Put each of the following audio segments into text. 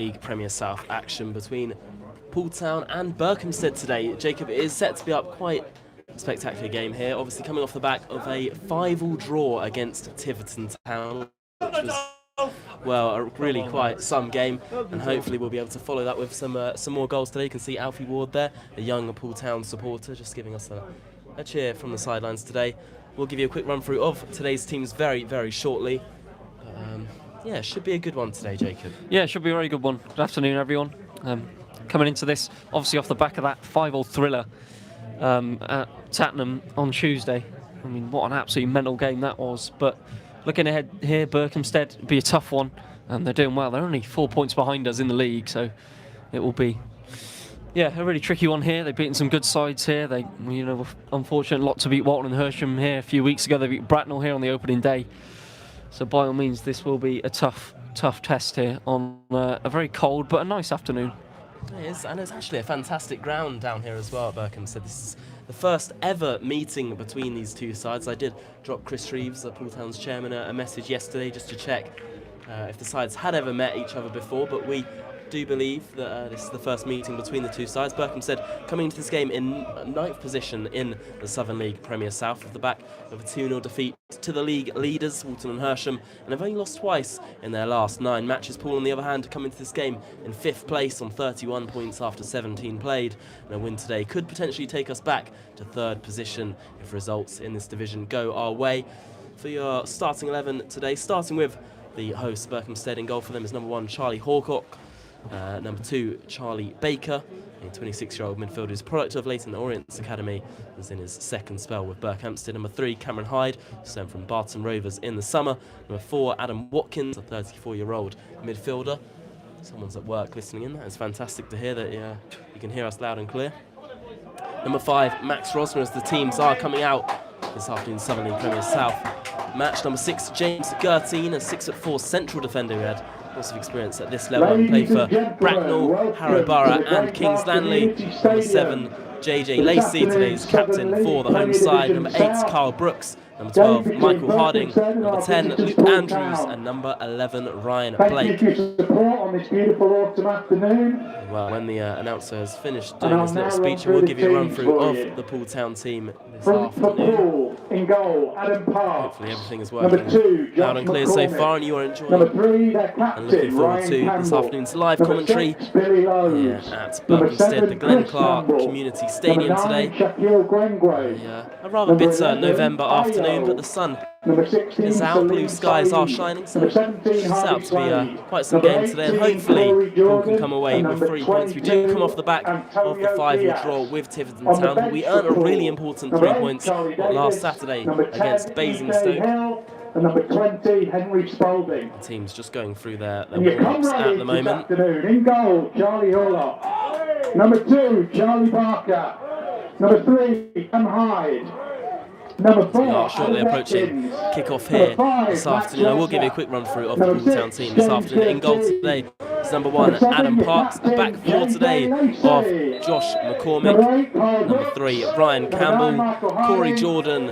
League Premier South action between Poole Town and Berkhamsted today. Jacob, it is set to be up quite a spectacular game here, obviously coming off the back of a 5-5 draw against Tiverton Town, which was, well, a really quite some game, and hopefully we'll be able to follow that with some more goals today. You can see Alfie Ward there, a young Poole Town supporter, just giving us a cheer from the sidelines today. We'll give you a quick run through of today's teams very, very shortly. Yeah, it should be a good one today, Jacob. Yeah, it should be a very good one. Good afternoon, everyone. Coming into this, obviously off the back of that 5-5 thriller at Tattenham on Tuesday. I mean, what an absolutely mental game that was. But looking ahead here, Berkhamsted will be a tough one. They're doing well. They're only 4 points behind us in the league, so it will be, yeah, a really tricky one here. They've beaten some good sides here. They, were unfortunate not to beat Walton and Hersham here a few weeks ago. They beat Bracknell here on the opening day. So by all means, this will be a tough test here on a very cold but a nice afternoon. It is, and it's actually a fantastic ground down here as well at Berkhamsted. This is the first ever meeting between these two sides. I did drop Chris Reeves, Poole Town's chairman, a message yesterday just to check if the sides had ever met each other before, but we do believe that this is the first meeting between the two sides. Berkhamsted coming into this game in 9th position in the Southern League Premier South, off the back of a 2-0 defeat to the league leaders, Walton and Hersham, and have only lost twice in their last 9 matches. Poole, on the other hand, come into this game in 5th place on 31 points after 17 played, and a win today could potentially take us back to 3rd position if results in this division go our way. For your starting 11 today, starting with the hosts, Berkhamsted. In goal for them is number 1, Charlie Hawcock. Number 2, Charlie Baker, a 26-year-old midfielder who's a product of Leyton Orient's Academy, is in his 2nd spell with Berkhamsted. Number 3, Cameron Hyde, sent from Barton Rovers in the summer. Number 4, Adam Watkins, a 34-year-old midfielder. Someone's at work listening in. That is fantastic to hear that you can hear us loud and clear. Number 5, Max Rosner, as the teams are coming out this afternoon's Southern League Premier South match. Number 6, James Gertine, a 6'4" central defender who had lots of experience at this level and played for Bracknell, Harrow Borough and Kings Langley. Number 7, JJ Lacey, today's captain for the home side. Number 8, Carl Brooks. Number 12, Michael Harding. Number 10, Luke Andrews. And number 11, Ryan Blake. Well, when the announcer has finished doing his little speech, we'll give you a run through of the Poole Town team this afternoon. In goal, Adam Park. Hopefully everything is working loud and clear so far, and you are enjoying and looking forward to this afternoon's live commentary here at Berkhamsted, the Glen Clark Community Stadium today. A rather bitter November afternoon, but the sun is out, blue skies are shining, so it's set up to be quite some game today, and hopefully Poole can come away with 3 points. We do come off the back of the 5-5 draw with Tiverton Town, but we earned a really important 3 points last Saturday against Basingstoke. And number 20, Henry Spalding. The team's just going through their warm-ups at the moment. In goal, Charlie Hurlock. Number 2, Charlie Barker. Number 3, Cam Hyde. Number 4, we are shortly approaching kickoff here this afternoon. I will give you a quick run through of the Poole Town team this afternoon. In goal today is number 1, Adam Parks. The back 4 today of Josh McCormick. Number 3, Brian Campbell, Corey Jordan.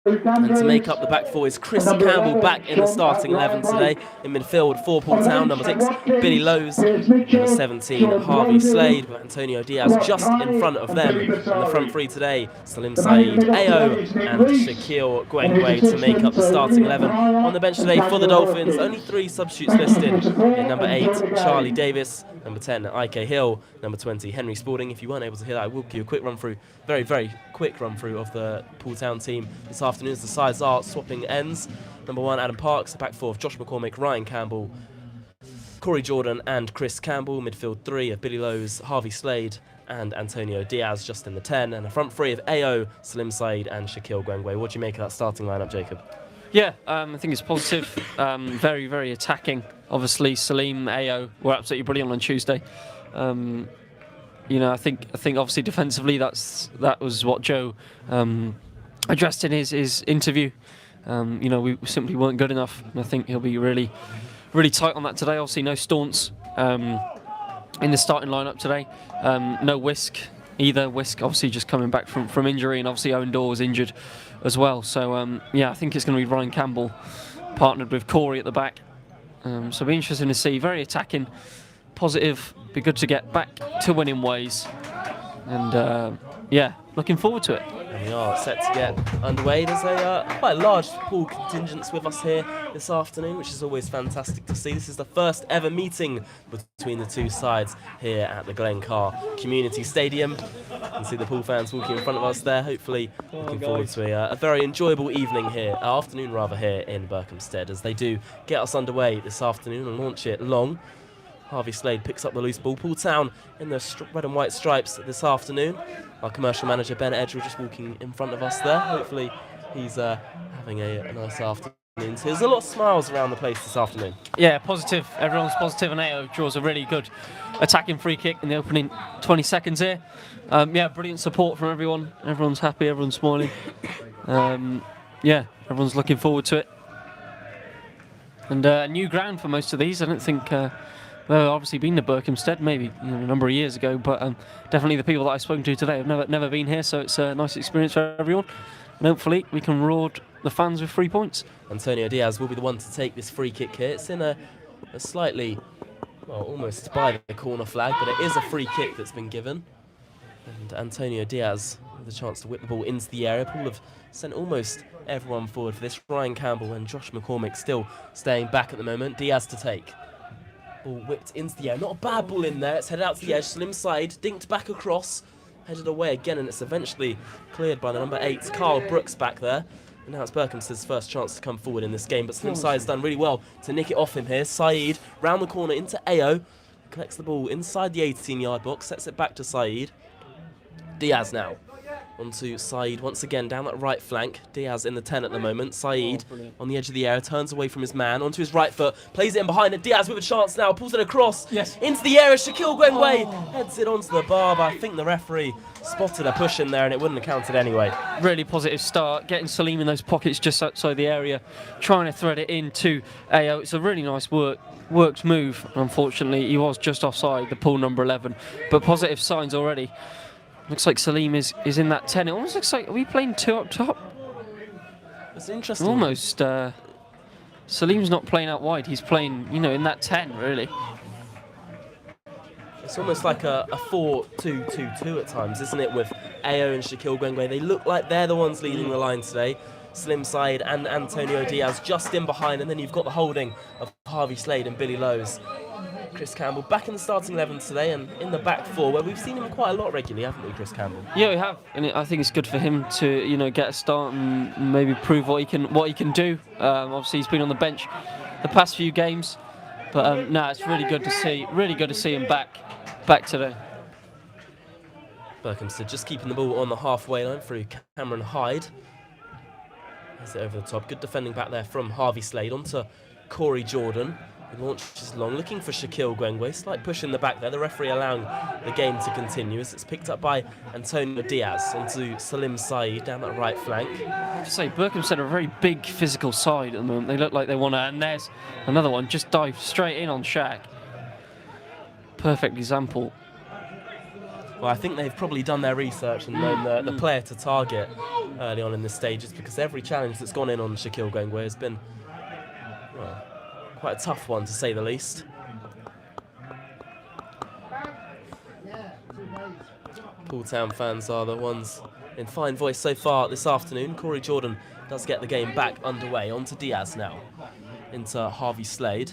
And to make up the back 4 is Chris Campbell back in the starting 11 today. In midfield for Poole Town, number 6, Billy Lowes. Number 17, Harvey Slade, with Antonio Diaz just in front of them. And the front 3 today, Salim Saeed, Ao and Shaquille Gwengwe to make up the starting 11. On the bench today for the Dolphins, only 3 substitutes listed. In number 8, Charlie Davis. Number 10, Ike Hill. Number 20, Henry Spalding. If you weren't able to hear that, I will give you a quick run through, very, very quick run through of the Poole Town team this afternoon as the sides are swapping ends. Number 1, Adam Parks. The back 4 of Josh McCormick, Ryan Campbell, Corey Jordan and Chris Campbell. Midfield 3 of Billy Lowes, Harvey Slade and Antonio Diaz just in the 10. And a front 3 of Ao, Salim Saeed and Shaquille Gwengwe. What do you make of that starting lineup, Jacob? Yeah, I think it's positive. Very, very attacking. Obviously, Salim, Ao were absolutely brilliant on Tuesday. I think obviously defensively that was what Joe addressed in his interview. We simply weren't good enough, and I think he'll be really, really tight on that today. Obviously, no Staunts in the starting lineup today. No Whisk either. Whisk obviously just coming back from injury, and obviously Owen Dorr was injured as well. So I think it's going to be Ryan Campbell partnered with Corey at the back. So it'll be interesting to see. Very attacking, positive. Be good to get back to winning ways. And yeah, looking forward to it. And we are set to get underway. There's a quite a large Poole contingent with us here this afternoon, which is always fantastic to see. This is the first ever meeting between the two sides here at the Glencar Community Stadium. You can see the Poole fans walking in front of us there. Hopefully looking forward to a very enjoyable evening here, afternoon rather, here in Berkhamsted, as they do get us underway this afternoon and launch it long. Harvey Slade picks up the loose ball. Poole Town in the red and white stripes this afternoon. Our commercial manager, Ben Edgell, just walking in front of us there. Hopefully he's having a nice afternoon. So there's a lot of smiles around the place this afternoon. Yeah, positive. Everyone's positive, and AO draws a really good attacking free kick in the opening 20 seconds here. Yeah, brilliant support from everyone. Everyone's happy, everyone's smiling. Yeah, everyone's looking forward to it. And a new ground for most of these. I don't think... Well, obviously been to Berkhamsted maybe a number of years ago, but definitely the people that I've spoken to today have never been here, so it's a nice experience for everyone. And hopefully we can reward the fans with 3 points. Antonio Diaz will be the one to take this free kick here. It's in a slightly, well, almost by the corner flag, but it is a free kick that's been given. And Antonio Diaz with a chance to whip the ball into the area. Poole have sent almost everyone forward for this. Ryan Campbell and Josh McCormick still staying back at the moment. Diaz to take. Ball whipped into the air. Not a bad ball in there. It's headed out to the edge. Slim side, dinked back across. Headed away again, and it's eventually cleared by the number 8, Carl Brooks, back there. And now it's Berkhamsted's first chance to come forward in this game. But Slim side's done really well to nick it off him here. Saeed round the corner into AO. Collects the ball inside the 18-yard box. Sets it back to Saeed. Diaz now. Onto Saeed once again down that right flank. Diaz in the 10 at the moment. Saeed on the edge of the area, turns away from his man onto his right foot, plays it in behind it. Diaz with a chance now, pulls it across into the area. Shaquille Gwengwe heads it onto the bar, but I think the referee spotted a push in there and it wouldn't have counted anyway. Really positive start, getting Salim in those pockets just outside the area, trying to thread it into AO. It's a really nice worked move. Unfortunately, he was just offside, the Poole number 11, but positive signs already. Looks like Salim is in that 10. It almost looks like, are we playing 2 up top? It's interesting. Almost. Salim's not playing out wide. He's playing, in that 10, really. It's almost like a 4-2-2-2 at times, isn't it, with AO and Shaquille Gwengwe. They look like they're the ones leading the line today. Slim side and Antonio Diaz just in behind, and then you've got the holding of Harvey Slade and Billy Lowe's. Chris Campbell back in the starting 11 today and in the back 4, where we've seen him quite a lot regularly, haven't we, Chris Campbell? Yeah, we have, and I think it's good for him to get a start and maybe prove what he can do. Obviously, he's been on the bench the past few games, but it's really good to see. Really good to see him back today. Berkhamsted just keeping the ball on the halfway line through Cameron Hyde. Has it over the top. Good defending back there from Harvey Slade onto Corey Jordan. He launches long, looking for Shaquille Gwengwe. Slight push in the back there. The referee allowing the game to continue as it's picked up by Antonio Diaz onto Salim Saeed down that right flank. I have to say, Berkhamsted are a very big physical side at the moment. They look like they want to, and there's another one. Just dive straight in on Shaq. Perfect example. Well, I think they've probably done their research and known the player to target early on in this stage, just because every challenge that's gone in on Shaquille Gwengwe has been, well, quite a tough one, to say the least. Poole Town fans are the ones in fine voice so far this afternoon. Corey Jordan does get the game back underway. On to Diaz now. Into Harvey Slade.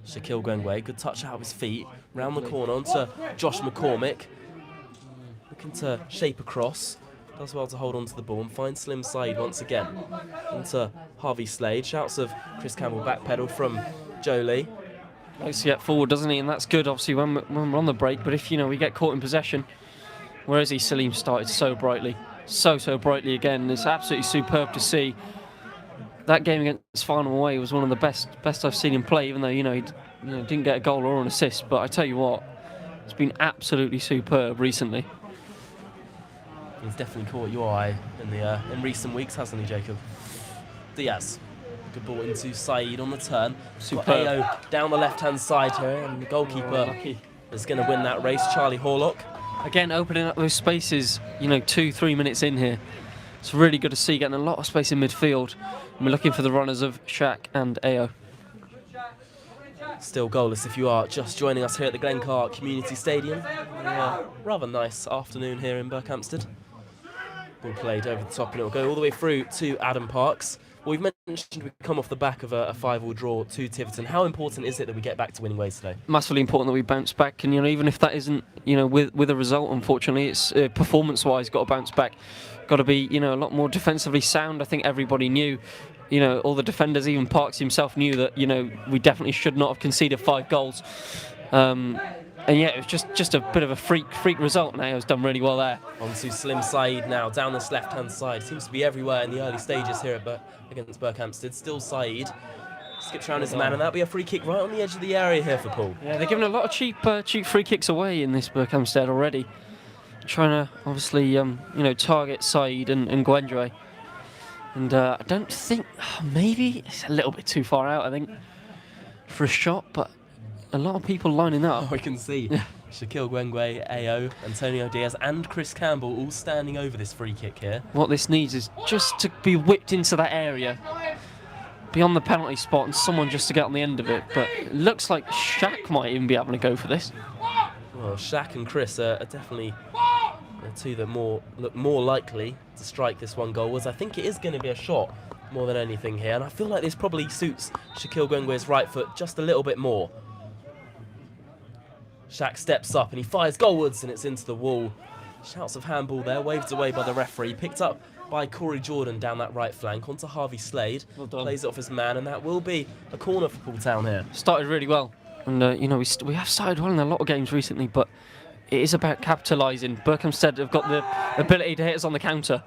Shaquille Gwengwe, good touch out of his feet. Round the corner onto Josh McCormick. Looking to shape across. Does well to hold on to the ball and find Slim Saeed once again. Into Harvey Slade. Shouts of Chris Campbell backpedal from Jolie. Likes to get forward, doesn't he? And that's good, obviously, when we're on the break. But if, we get caught in possession, whereas Salim started so brightly. So brightly again. It's absolutely superb to see. That game against Farnham away was one of the best I've seen him play, even though, he didn't get a goal or an assist. But I tell you what, it's been absolutely superb recently. He's definitely caught your eye in recent weeks, hasn't he, Jacob? Diaz. Good ball into Saeed on the turn. Superb. Got AO down the left-hand side here, and the goalkeeper is going to win that race, Charlie Horlock. Again, opening up those spaces, 2-3 minutes in here. It's really good to see, getting a lot of space in midfield. And we're looking for the runners of Shaq and Ao. Still goalless if you are just joining us here at the Glencar Community Stadium. Rather nice afternoon here in Berkhamsted. Ball played over the top and it'll go all the way through to Adam Parks. Well, we've mentioned we come off the back of a 5-5 draw to Tiverton. How important is it that we get back to winning ways today? Massively important that we bounce back, and even if that isn't with a result, unfortunately, it's performance-wise got to bounce back. Got to be a lot more defensively sound. I think everybody knew, all the defenders, even Parks himself knew that we definitely should not have conceded 5 goals. And yeah, it was just a bit of a freak result. Now has done really well there. On to Slim Saeed now, down this left-hand side. Seems to be everywhere in the early stages here against Berkhamsted. Still Saeed. Skips around his man, and that'll be a free kick right on the edge of the area here for Poole. Yeah, they're giving a lot of cheap free kicks away in this Berkhamsted already. Trying to obviously, target Saeed and Gwendry. And I don't think, maybe it's a little bit too far out, I think, for a shot, but a lot of people lining up. We can see Shaquille Gwengwe, Ao, Antonio Diaz and Chris Campbell all standing over this free kick here. What this needs is just to be whipped into that area, beyond the penalty spot, and someone just to get on the end of it. But it looks like Shaq might even be having a go for this. Well, Shaq and Chris are definitely the two that look more likely to strike this one goal, as I think it is going to be a shot more than anything here. And I feel like this probably suits Shaquille Gwengwe's right foot just a little bit more. Shaq steps up and he fires goalwards, and it's into the wall. Shouts of handball there, waved away by the referee. Picked up by Corey Jordan down that right flank onto Harvey Slade. Well done. Plays it off his man, and that will be a corner for Poole Town here. Started really well. And, we have started well in a lot of games recently, but it is about capitalising. Berkhamsted have got the ability to hit us on the counter.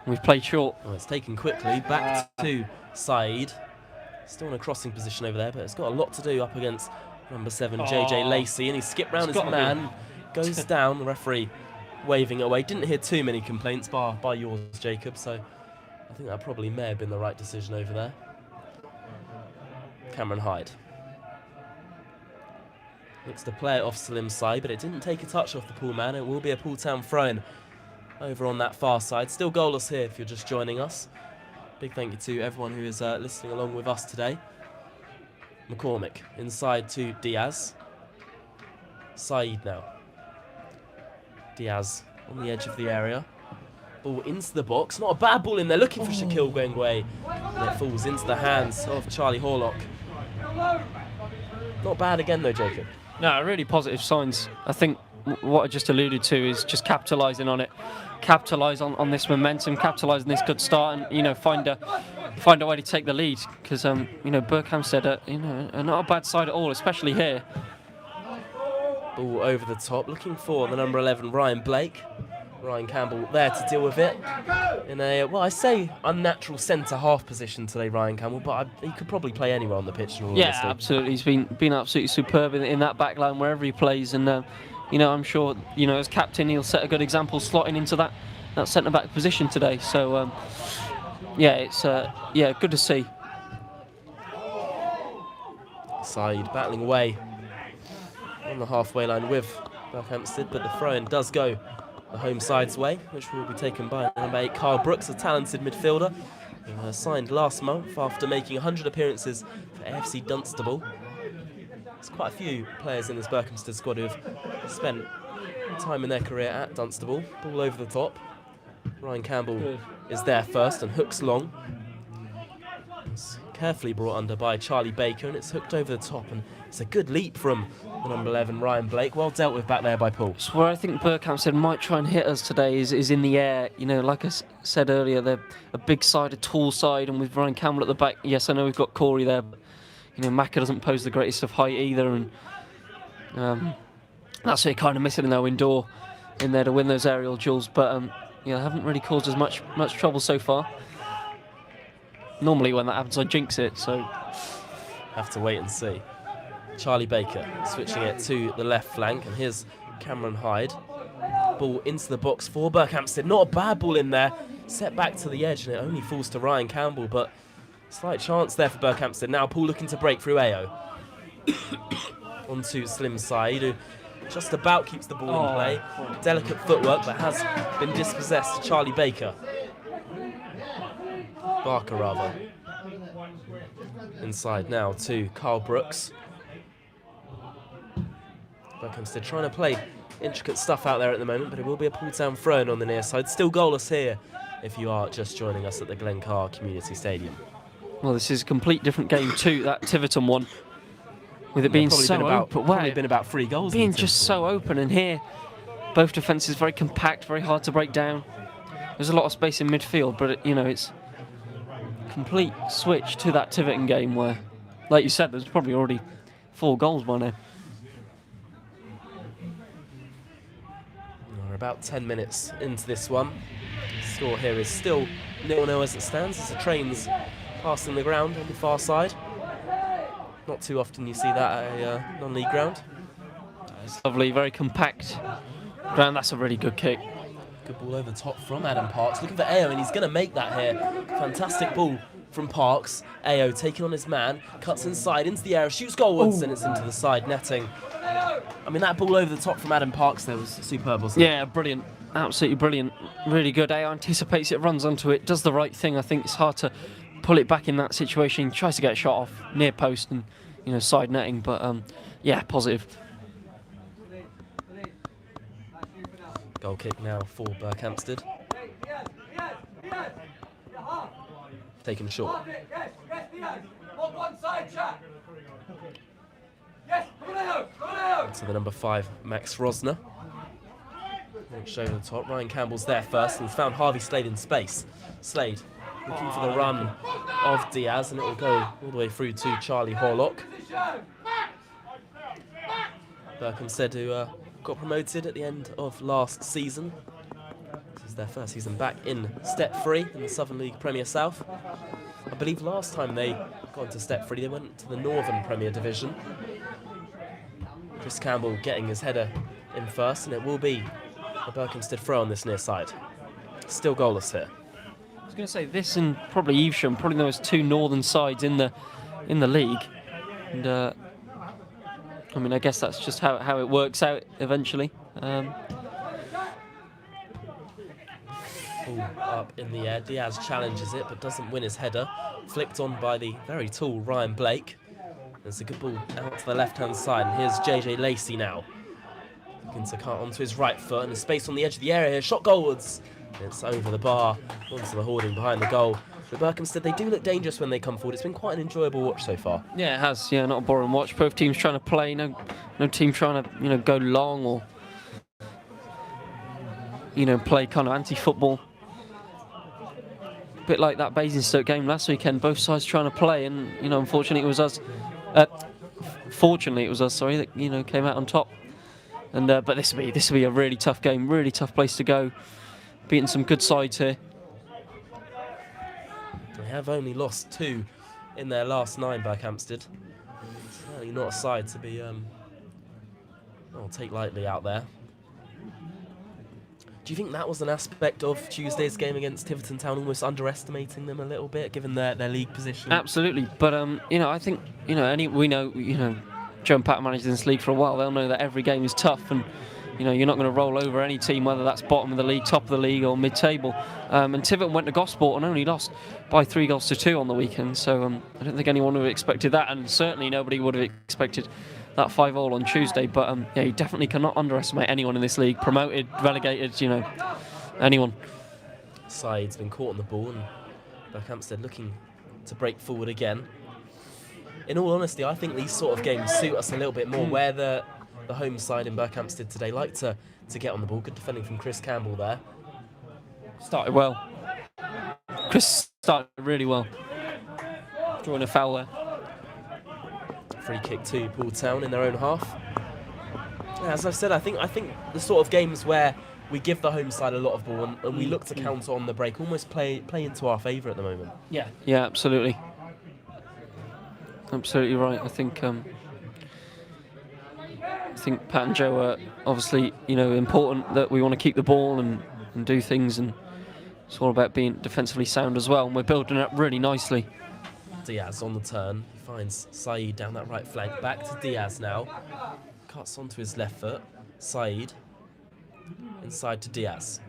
We've played short. Well, it's taken quickly. Back to Saeed. Still in a crossing position over there, but it's got a lot to do up against number 7, JJ Lacey, and he skipped round his man, goes down, the referee waving away. Didn't hear too many complaints by yours, Jacob, so I think that probably may have been the right decision over there. Cameron Hyde looks to play it off Salim's side, but it didn't take a touch off the Poole man. It will be a Poole Town throw-in over on that far side. Still goalless here if you're just joining us. Big thank you to everyone who is listening along with us today. McCormick inside to Diaz. Saeed now. Diaz on the edge of the area. Ball into the box. Not a bad ball in there. Looking for Shaquille Gwengwe. And it falls into the hands of Charlie Horlock. Not bad again though, Jacob. No, really positive signs. I think what I just alluded to is just capitalising on it. Capitalise on this momentum, capitalise on this good start, and find a way to take the lead, because Berkhamsted are not a bad side at all, especially here. Ball over the top, looking for the number 11 Ryan Blake. Ryan Campbell there to deal with it in a unnatural centre half position today, Ryan Campbell, but he could probably play anywhere on the pitch. Yeah, absolutely. He's been absolutely superb in that back line wherever he plays, and I'm sure as captain he'll set a good example slotting into that centre back position today. So it's good to see. Saeed battling away on the halfway line with Berkhamsted, but the throw-in does go the home side's way, which will be taken by number 8 Carl Brooks, a talented midfielder who signed last month after making 100 appearances for AFC Dunstable. There's quite a few players in this Berkhamsted squad who have spent time in their career at Dunstable. Ball over the top. Ryan Campbell is there first and hooks long. It's carefully brought under by Charlie Baker, and it's hooked over the top, and it's a good leap from the number 11 Ryan Blake. Well dealt with back there by Poole. So where I think Berkhamsted might try and hit us today is in the air. Like I said earlier, they're a big side, a tall side, and with Ryan Campbell at the back, yes, I know we've got Corey there, but Macca doesn't pose the greatest of height either, and that's what you're kind of missing in their indoor in there to win those aerial duels. But haven't really caused us much trouble so far. Normally when that happens I jinx it, so have to wait and see. Charlie Baker switching it to the left flank, and here's Cameron Hyde. Ball into the box for Berkhamsted. Not a bad ball in there. Set back to the edge, and it only falls to Ryan Campbell, but slight chance there for Berkhamsted. Now Poole looking to break through Ao. Onto Slim Saeed, who just about keeps the ball in play. Delicate footwork, but has been dispossessed to Charlie Baker. Barker rather. Inside now to Carl Brooks. Berkhamsted trying to play intricate stuff out there at the moment, but it will be a Poole Town throw-in on the near side. Still goalless here if you are just joining us at the Glencar Community Stadium. Well, this is a complete different game to that Tiverton one, with it being so open. Probably been about 3 goals. Being just so open, and here both defences very compact, very hard to break down. There's a lot of space in midfield, but it's a complete switch to that Tiverton game where, like you said, there's probably already 4 goals by now. We're about 10 minutes into this one. The score here is still 0-0 as it stands, as the train's passing the ground on the far side. Not too often you see that at a non-league ground. It's lovely, very compact ground. That's a really good kick. Good ball over the top from Adam Parks. Looking for Ayo, and he's going to make that here. Fantastic ball from Parks. Ayo taking on his man, cuts inside into the area, shoots goalwards, and it's into the side netting. I mean, that ball over the top from Adam Parks there was superb, wasn't it? Yeah, brilliant. Absolutely brilliant. Really good. Ayo anticipates it, runs onto it, does the right thing. I think it's hard to pull it back in that situation. He tries to get a shot off near post and side netting, but yeah, positive. Goal kick now for Berkhamsted. Taken short. To the number 5, Max Rosner. Launched over the top. Ryan Campbell's there first, and he's found Harvey Slade in space. Slade looking for the run of Diaz, and it will go all the way through to Charlie Horlock. Berkhamsted, who got promoted at the end of last season. This is their first season back in Step 3 in the Southern League Premier South. I believe last time they got into Step 3, they went to the Northern Premier Division. Chris Campbell getting his header in first, and it will be a Berkhamsted throw on this near side. Still goalless here. I was going to say this and probably Evesham, probably those 2 northern sides in the league. And I mean, I guess that's just how it works out eventually. Ball up in the air. Diaz challenges it, but doesn't win his header. Flicked on by the very tall Ryan Blake. There's a good ball out to the left-hand side, and here's JJ Lacey now. Looking to cut onto his right foot, and there's space on the edge of the area here. Shot goalwards. It's over the bar, onto the hoarding behind the goal. But Berkhamsted, they do look dangerous when they come forward. It's been quite an enjoyable watch so far. Yeah, it has. Yeah, not a boring watch. Both teams trying to play. No team trying to go long or play kind of anti-football. A bit like that Basingstoke game last weekend. Both sides trying to play, and unfortunately it was us. Fortunately it was us. Sorry, that came out on top. And but this will be a really tough game. Really tough place to go. Beating some good sides here. They have only lost 2 in their last 9, Berkhamsted. Certainly not a side to be take lightly out there. Do you think that was an aspect of Tuesday's game against Tiverton Town, almost underestimating them a little bit, given their league position? Absolutely, but I think we know Joe and Pat managed this league for a while. They'll know that every game is tough, and you're not going to roll over any team, whether that's bottom of the league, top of the league, or mid-table. And Tiverton went to Gosport and only lost by 3-2 on the weekend. So I don't think anyone would have expected that, and certainly nobody would have expected that 5-5 on Tuesday. But yeah, you definitely cannot underestimate anyone in this league. Promoted, relegated, anyone. Side's been caught on the ball, and Berkhamsted looking to break forward again. In all honesty, I think these sort of games suit us a little bit more, where the home side in Berkhamsted today like to get on the ball. Good defending from Chris Campbell there. Started well. Chris started really well. Drawing a foul there. Free kick to Poole Town in their own half. Yeah, as I've said, I think the sort of games where we give the home side a lot of ball and we look to counter on the break almost play into our favour at the moment. Yeah, absolutely. Absolutely right. I think Pat and Joe are obviously, important that we want to keep the ball and do things, and it's all about being defensively sound as well, and we're building it up really nicely. Diaz on the turn, he finds Saeed down that right flank, back to Diaz now, cuts onto his left foot, Saeed, inside to Diaz.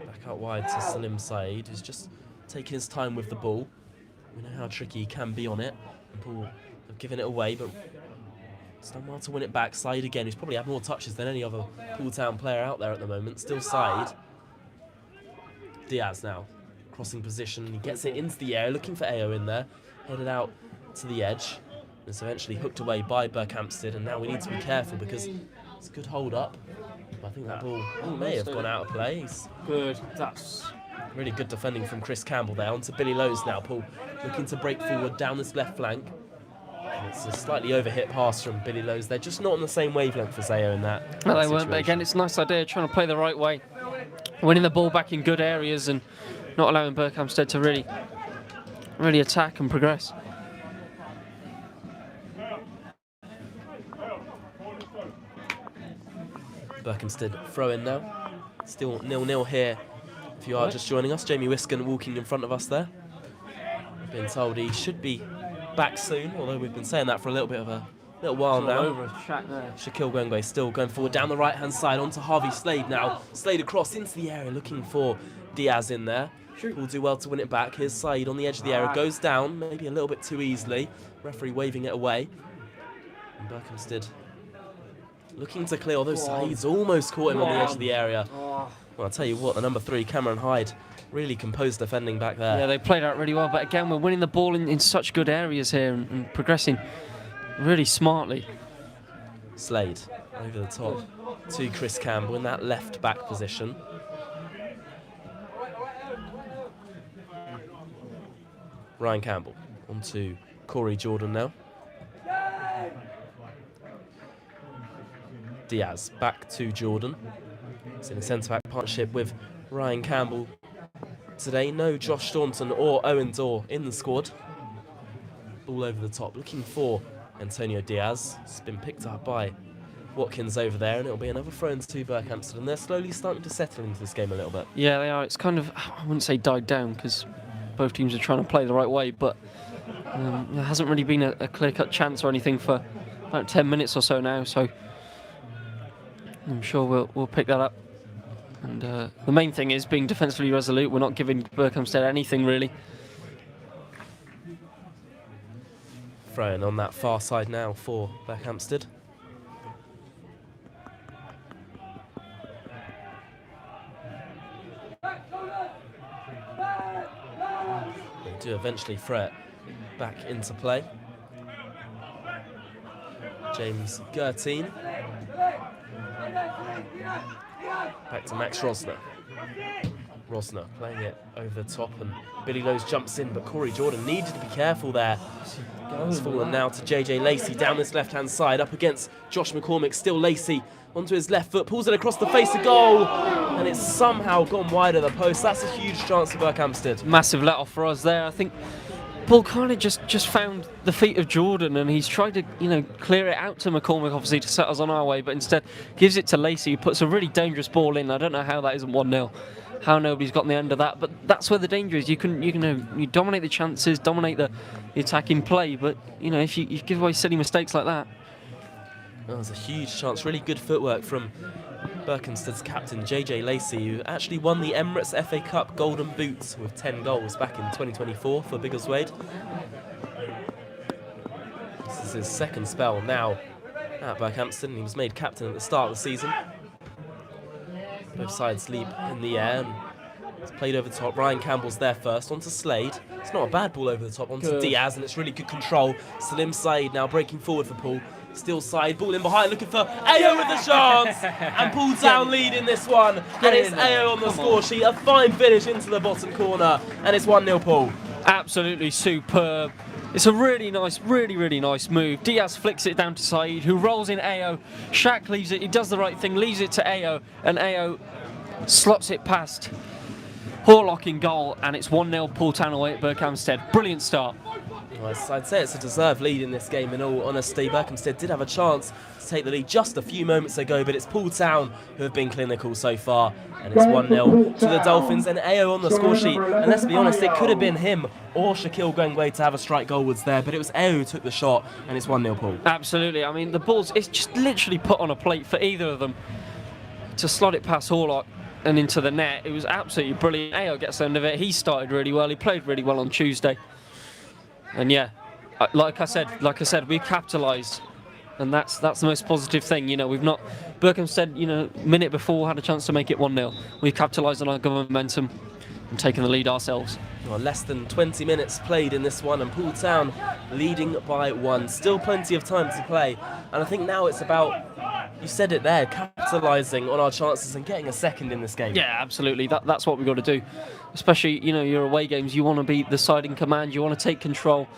Back out wide to Salim Saeed, who's just taking his time with the ball. We know how tricky he can be on it. And Poole have given it away, but it's done well to win it back. Saeed again, who's probably had more touches than any other Poole Town player out there at the moment. Still Saeed. Diaz now, crossing position. He gets it into the air, looking for Ayo in there. Headed out to the edge. It's eventually hooked away by Berkhamsted, and now we need to be careful because it's a good hold up. I think that ball may have gone out of play. Good. That's really good defending from Chris Campbell there. On to Billy Lowe's now. Poole looking to break forward down this left flank. And it's a slightly overhit pass from Billy Lowe's. They're just not on the same wavelength as Ayo in that. No, they weren't. But again, it's a nice idea trying to play the right way, winning the ball back in good areas, and not allowing Berkhamsted to really attack and progress. Berkhamsted throw in now. Still 0-0 here. If you are just joining us, Jamie Wiskin walking in front of us there. I've been told he should be back soon, although we've been saying that for a little while now. Over a track there. Shaquille Gwengwe still going forward down the right hand side onto Harvey Slade now. Slade across into the area looking for Diaz in there. Will do well to win it back. Here's Saeed on the edge of the area. Goes down, maybe a little bit too easily. Referee waving it away. And Berkhamsted looking to clear, although Saeed's almost caught him on the edge of the area. Well, I'll tell you what, the number 3, Cameron Hyde, really composed defending back there. Yeah, they played out really well, but again, we're winning the ball in such good areas here and progressing really smartly. Slade over the top to Chris Campbell in that left back position. Ryan Campbell onto Corey Jordan now. Diaz back to Jordan. It's in a centre-back partnership with Ryan Campbell today. No Josh Staunton or Owen Dorr in the squad. Ball over the top, looking for Antonio Diaz. It's been picked up by Watkins over there, and it'll be another throw into Berkhamsted, and they're slowly starting to settle into this game a little bit. Yeah, they are. It's kind of, I wouldn't say died down, because both teams are trying to play the right way, but there hasn't really been a clear-cut chance or anything for about 10 minutes or so now, so I'm sure we'll pick that up. And the main thing is being defensively resolute. We're not giving Berkhamsted anything, really. Throwing on that far side now for Berkhamsted. They do eventually throw it back into play. James Gertine. Back to Max Rosner. Rosner playing it over the top, and Billy Lowe's jumps in, but Corey Jordan needed to be careful there. It's fallen now to JJ Lacey down this left-hand side, up against Josh McCormick. Still Lacey onto his left foot, pulls it across the face of goal, and it's somehow gone wide of the post. That's a huge chance for Berkhamsted. Massive let-off for us there. I think Poole kind of just found the feet of Jordan, and he's tried to, clear it out to McCormick, obviously, to set us on our way, but instead gives it to Lacey, who puts a really dangerous ball in. I don't know how that isn't 1-0. How nobody's gotten the end of that, but that's where the danger is. You dominate the chances, dominate the attacking play, but if you give away silly mistakes like that. That was a huge chance. Really good footwork from Berkhamsted's captain JJ Lacey, who actually won the Emirates FA Cup Golden Boot with 10 goals back in 2024 for Biggleswade. This is his second spell now at Berkhamsted, and he was made captain at the start of the season. Both sides leap in the air, and it's played over the top. Ryan Campbell's there first, onto Slade. It's not a bad ball over the top, onto Diaz, and it's really good control. Salim Saeed now breaking forward for Poole. Still Saeed, ball in behind, looking for Ayo with the chance, and Poole Town lead in this one, and it's Ayo on the score sheet. A fine finish into the bottom corner, and it's 1-0 Poole. Absolutely superb. It's a really nice move. Diaz flicks it down to Saeed, who rolls in Ayo. Shaq leaves it, he does the right thing, leaves it to Ayo, and Ayo slots it past Horlock in goal, and it's 1-0 Poole Town away at Berkhamsted. Brilliant start. Well, I'd say it's a deserved lead in this game, in all honesty. Berkhamsted did have a chance to take the lead just a few moments ago, but it's Poole Town who have been clinical so far, and it's 1-0 to the Dolphins, and Ayo on the score sheet. And let's be honest, it could have been him or Shaquille Gwengwe to have a strike goalwards there, but it was Ayo who took the shot, and it's 1-0 Poole. Absolutely. I mean, the ball's, it's just literally put on a plate for either of them to slot it past Horlock. and into the net. It was absolutely brilliant. Ao gets the end of it. He started really well. He played really well on Tuesday. And yeah, like I said, we capitalised, and that's the most positive thing. We've not Berkhamsted, minute before had a chance to make it 1-0. We've capitalised on our good momentum and taken the lead ourselves. Well, less than 20 minutes played in this one, and Poole Town leading by 1. Still plenty of time to play, and I think now it's about, you said it there, capitalising on our chances and getting a second in this game. Yeah, absolutely. That's what we've got to do. Especially, your away games, you want to be the side in command, you want to take control,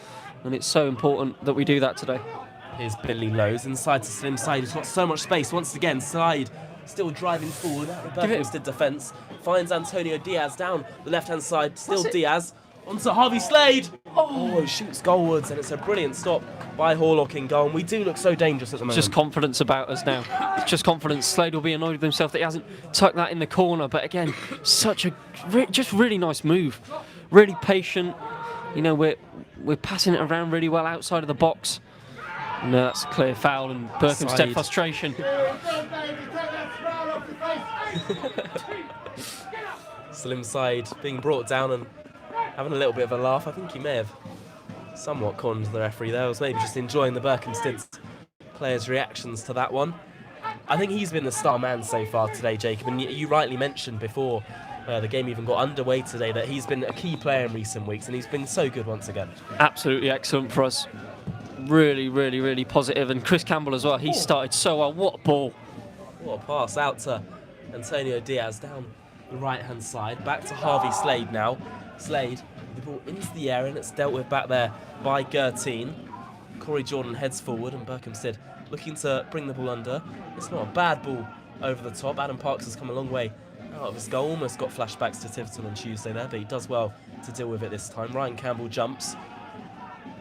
and it's so important that we do that today. Here's Billy Lowe's inside to Slim Side. He's got so much space. Once again, Side still driving forward. The Berkhamsted defence finds Antonio Diaz down the left-hand side. Still Diaz onto Harvey Slade. Oh, shoots goalwards, and it's a brilliant stop by Horlock in goal. And we do look so dangerous at the moment. Just confidence about us now. It's just confidence. Slade will be annoyed with himself that he hasn't tucked that in the corner. But again, such a just really nice move. Really patient. We're passing it around really well outside of the box. No, that's a clear foul, and Berkhamsted frustration. Slim Side being brought down and having a little bit of a laugh. I think he may have somewhat conned the referee there. I was maybe just enjoying the Berkhamsted players' reactions to that one. I think he's been the star man so far today, Jacob, and you rightly mentioned before the game even got underway today that he's been a key player in recent weeks, and he's been so good once again. Absolutely excellent for us. Really, really, really positive. And Chris Campbell as well. He started so well. What a ball. What a pass out to Antonio Diaz down the right-hand side. Back to Harvey Slade now. Slade, the ball into the air, and it's dealt with back there by Gertine. Corey Jordan heads forward, and Berkhamsted looking to bring the ball under. It's not a bad ball over the top. Adam Parks has come a long way out of his goal. Almost got flashbacks to Tiverton on Tuesday there, but he does well to deal with it this time. Ryan Campbell jumps.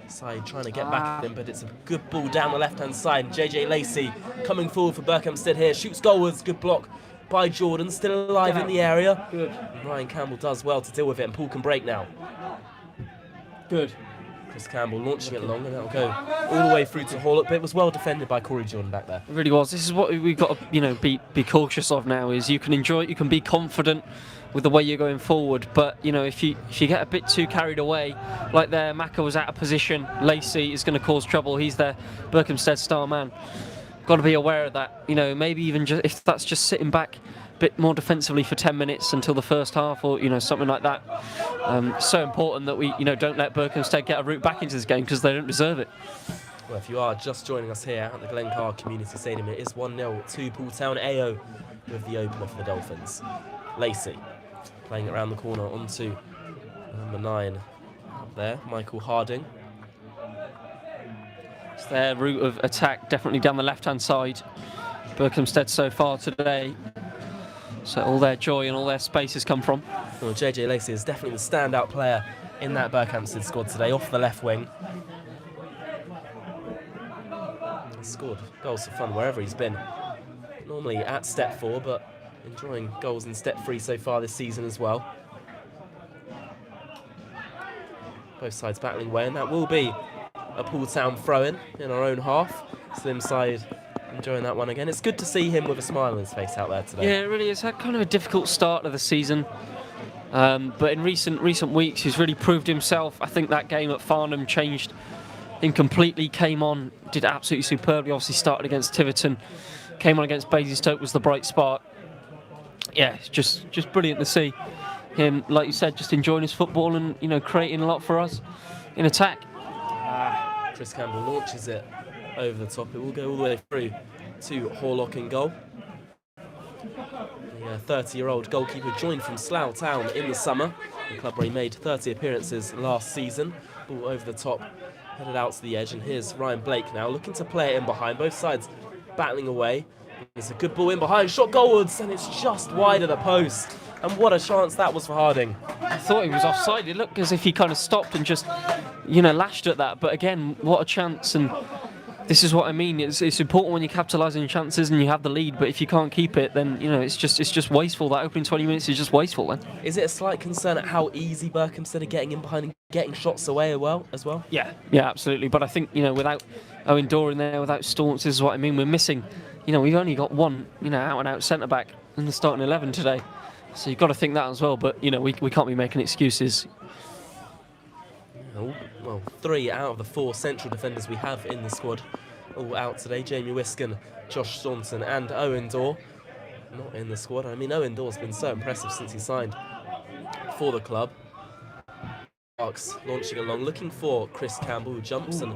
Side trying to get back at him, but it's a good ball down the left-hand side. JJ Lacey coming forward for Berkhamsted here. Shoots goalwards. Good block by Jordan. Still alive in the area. Good. And Ryan Campbell does well to deal with it, and Poole can break now. Good. Chris Campbell launching it long, and that'll go all the way through to Horlock, but it was well defended by Corey Jordan back there. It really was. This is what we've got to be cautious of now. Is you can enjoy it, you can be confident with the way you're going forward, but if you get a bit too carried away, like there, Maka was out of position. Lacey is going to cause trouble. He's their Berkhamsted star man. Got to be aware of that. Maybe even just if that's just sitting back a bit more defensively for 10 minutes until the first half, or something like that. So important that we don't let Berkhamsted get a route back into this game because they don't deserve it. Well, if you are just joining us here at the Glencar Community Stadium, it is 1-0 to Poole Town. AO with the opener for the Dolphins. Lacey playing it around the corner onto number 9 up there, Michael Harding. It's their route of attack, definitely down the left-hand side. Berkhamsted so far today. So all their joy and all their space has come from. Well, JJ Lacey is definitely the standout player in that Berkhamsted squad today, off the left wing. He's scored goals for fun wherever he's been. Normally at step 4, but enjoying goals in step 3 so far this season as well. Both sides battling away, and that will be a Poole Town throw-in in our own half. Slim Side enjoying that one again. It's good to see him with a smile on his face out there today. Yeah, it really is. Had kind of a difficult start of the season, but in recent weeks he's really proved himself. I think that game at Farnham changed him completely. Came on, did absolutely superbly. Obviously started against Tiverton, came on against Basingstoke, was the bright spark. Yeah, it's just brilliant to see him, like you said, just enjoying his football and creating a lot for us in attack. Chris Campbell launches it over the top. It will go all the way through to Horlock in goal. The 30-year-old goalkeeper joined from Slough Town in the summer, the club where he made 30 appearances last season. Ball over the top, headed out to the edge, and here's Ryan Blake now looking to play it in behind. Both sides battling away. There's a good ball in behind, shot goalwards, and it's just wide of the post. And what a chance that was for Harding. I thought he was offside. It looked as if he kind of stopped and just, lashed at that. But again, what a chance. And this is what I mean. It's important when you capitalise on your chances and you have the lead. But if you can't keep it, then, it's just wasteful. That opening 20 minutes is just wasteful then. Is it a slight concern at how easy Berkhamsted are getting in behind and getting shots away as well? Yeah, absolutely. But I think, without Owen Dorr in there, without Staunce, this is what I mean. We're missing, we've only got one, out-and-out centre-back in the starting 11 today. So you've got to think that as well, but you know we can't be making excuses. Oh, well, 3 out of the 4 central defenders we have in the squad all out today. Jamie Wiskin, Josh Staunton and Owen Dorr not in the squad. I mean, Owen Dorr's been so impressive since he signed for the club. Parks launching along, looking for Chris Campbell, who jumps, and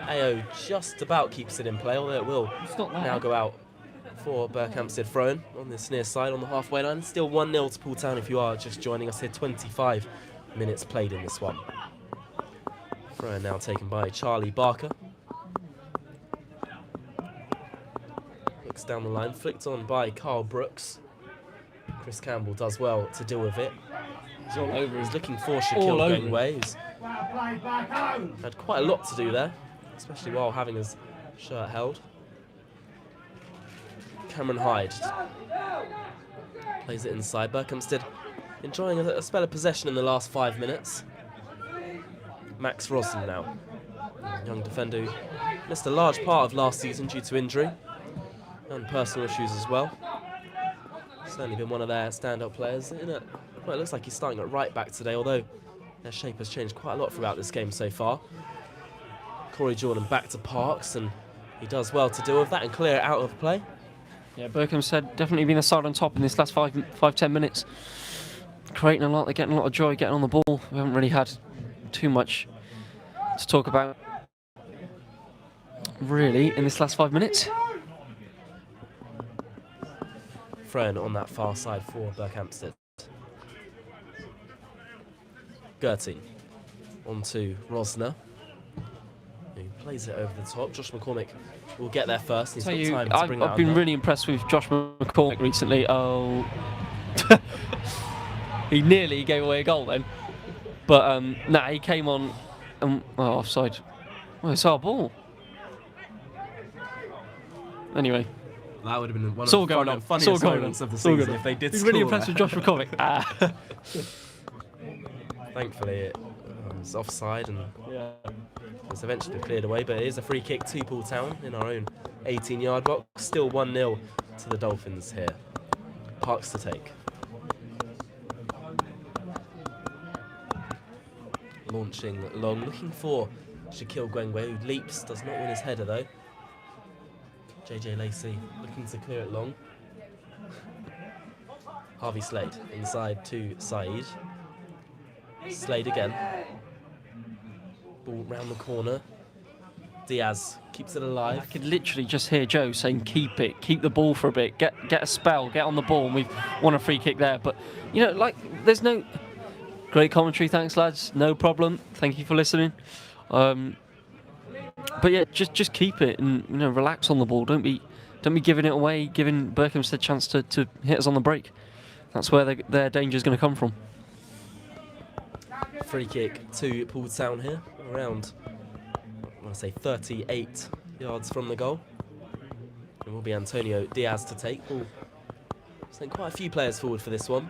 AO just about keeps it in play, although it will now go out for Berkhamsted thrown on this near side on the halfway line. Still 1-0 to Poole Town if you are just joining us here. 25 minutes played in this one. Throw now taken by Charlie Barker. Looks down the line, flicked on by Carl Brooks. Chris Campbell does well to deal with it. He's all over. He's looking for Shaquille Gangway, who's had quite a lot to do there, especially while having his shirt held. Cameron Hyde plays it inside. Berkhamsted enjoying a spell of possession in the last 5 minutes. Max Rosen now, young defender who missed a large part of last season due to injury and personal issues as well. Certainly been one of their standout players. Well, it looks like he's starting at right back today, although their shape has changed quite a lot throughout this game so far. Corey Jordan back to Parks, and he does well to deal with that and clear it out of play. Yeah, Berkhamsted definitely been a side on top in this last 5-10 minutes. Creating a lot, they're getting a lot of joy getting on the ball. We haven't really had too much to talk about, really, in this last 5 minutes. Thrown on that far side for Berkhamsted. Gertie onto Rosner, who plays it over the top. Josh McCormick will get there first. He's got time to bring that I've been under. really impressed with Josh McCormick recently. Oh, he nearly gave away a goal then, but he came on. Offside. Well, it's our ball. Anyway. That would have been one It's of all the going on. funniest moments of the season if they did He's score really impressed there. with Josh McCormick. Thankfully, it was offside and Yeah. was eventually cleared away, but it is a free kick to Poole Town in our own 18-yard box. Still 1-0 to the Dolphins here. Parks to take. Launching long, looking for Shaquille Gwengwe, who leaps, does not win his header though. JJ Lacey looking to clear it long. Harvey Slade inside to Saeed. Slade again. Ball round the corner. Diaz keeps it alive. I could literally just hear Joe saying, "Keep it, keep the ball for a bit, get a spell, get on the ball." And we've won a free kick there, but you know, like, there's no great commentary. Thanks, lads. No problem. Thank you for listening. But yeah, just keep it and relax on the ball. Don't be giving it away, giving Berkhamsted a chance to hit us on the break. That's where their danger is going to come from. Free kick to Poole Town here, around, I want to say 38 yards from the goal. It will be Antonio Diaz to take. We'll send quite a few players forward for this one.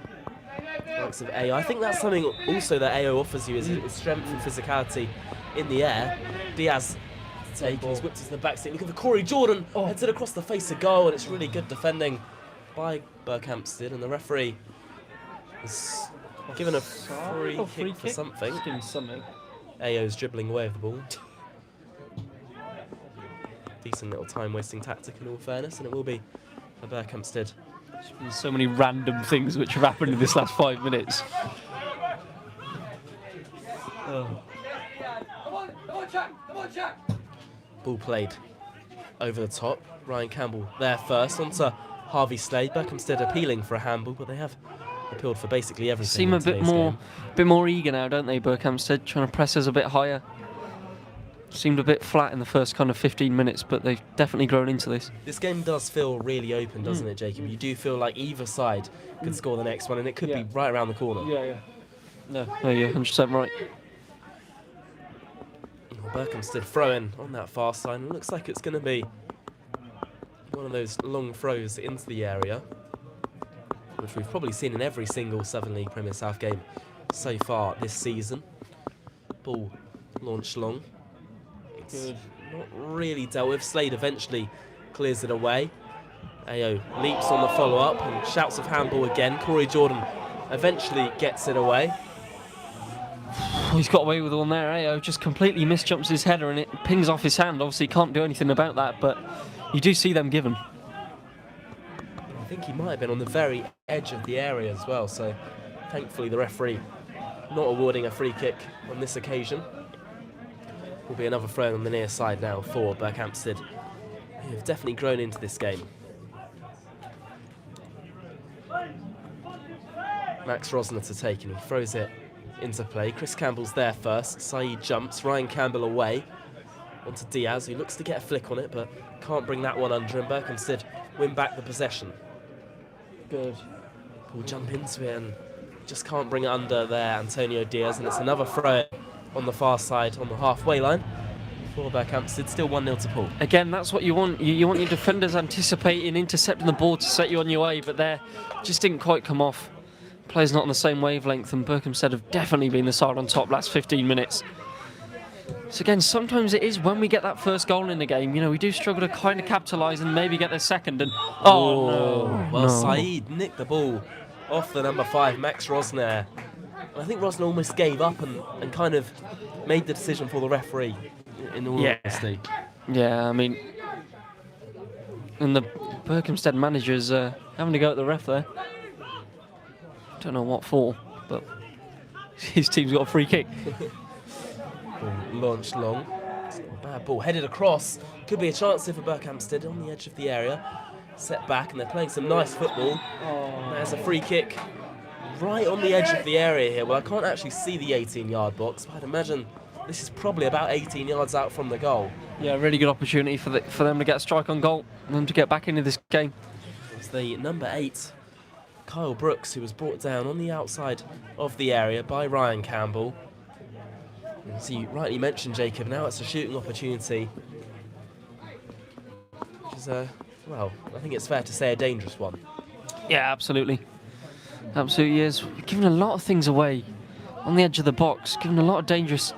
Likes of AO. I think that's something also that AO offers you is strength and physicality in the air. Diaz to take. He's whipped into the back seat. Looking for Corey Jordan. Heads it across the face of goal, and it's really good defending by Berkhamsted, and the referee has given a free kick for something. AO's dribbling away with the ball. Decent little time-wasting tactic in all fairness, and it will be for Berkhamsted. There's so many random things which have happened in this last 5 minutes. Ball played over the top. Ryan Campbell there first onto Harvey Slade. Berkhamsted appealing for a handball, but they have appealed for basically everything. Seem a bit more eager now, don't they? Berkhamsted trying to press us a bit higher. Seemed a bit flat in the first kind of 15 minutes, but they've definitely grown into this. This game does feel really open, doesn't it, Jacob? You do feel like either side could score the next one, and it could be right around the corner. Yeah. No, you're 100% right. Berkhamsted throwing on that far side, and it looks like it's going to be one of those long throws into the area, which we've probably seen in every single Southern League Premier South game so far this season. Ball launched long. It's not really dealt with. Slade eventually clears it away, AO leaps on the follow-up and shouts of handball again. Corey Jordan eventually gets it away. He's got away with one there. AO just completely misjumps his header and it pings off his hand. Obviously, can't do anything about that, but you do see them given. I think he might have been on the very edge of the area as well, so thankfully the referee not awarding a free kick on this occasion. Will be another throw on the near side now for Berkhamsted, who have definitely grown into this game. Max Rosner to take, and he throws it into play. Chris Campbell's there first. Saeed jumps. Ryan Campbell away onto Diaz, who looks to get a flick on it, but can't bring that one under, and Berkhamsted win back the possession. Good. Poole jump into it and just can't bring it under there, Antonio Diaz, and it's another throw on the far side on the halfway line for Berkhamsted. Still 1-0 to Poole. Again, that's what you want. You want your defenders anticipating, intercepting the ball to set you on your way, but there just didn't quite come off. Players not on the same wavelength, and Berkhamsted have definitely been the side on top last 15 minutes. So again, sometimes it is when we get that first goal in the game, you know, we do struggle to kind of capitalise and maybe get the second. And no. Well, Saeed nicked the ball off the number 5, Max Rosner. And I think Rosner almost gave up and kind of made the decision for the referee, in all honesty. Yeah, I mean, and the Berkhamsted manager's having to go at the ref there. Don't know what for, but his team's got a free kick. Launched long. It's not a bad ball. Headed across. Could be a chance here for Berkhamsted on the edge of the area. Set back, and they're playing some nice football. There's a free kick right on the edge of the area here. Well, I can't actually see the 18-yard box, but I'd imagine this is probably about 18 yards out from the goal. Yeah, really good opportunity for them to get a strike on goal and them to get back into this game. It's the number 8, Kyle Brooks, who was brought down on the outside of the area by Ryan Campbell. As you rightly mentioned, Jacob, now it's a shooting opportunity, which is well, I think it's fair to say a dangerous one. Yeah, absolutely. Absolutely is. We've given a lot of things away on the edge of the box, given a lot of dangerous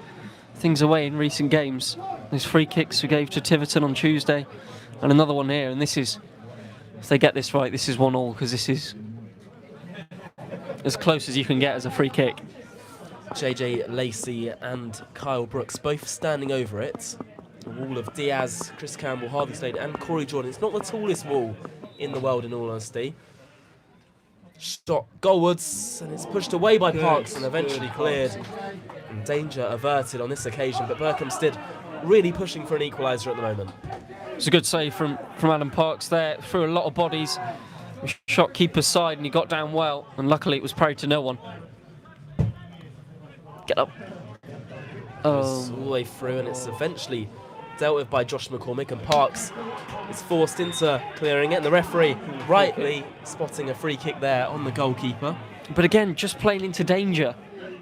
things away in recent games. Those free kicks we gave to Tiverton on Tuesday, and another one here, and this is, if they get this right, this is 1-1, because this is as close as you can get as a free kick. JJ Lacey and Kyle Brooks both standing over it. A wall of Diaz, Chris Campbell, Harvey Slade and Corey Jordan. It's not the tallest wall in the world, in all honesty. Shot goalwards, and it's pushed away by Parks and eventually cleared. And danger averted on this occasion, but Berkhamsted really pushing for an equaliser at the moment. It's a good save from Adam Parks there, through a lot of bodies. Shot keeper's side, and he got down well, and luckily it was parried to no one. Get up. All the way through, and it's eventually dealt with by Josh McCormick, and Parks is forced into clearing it, and the referee rightly spotting a free kick there on the goalkeeper. But again, just playing into danger.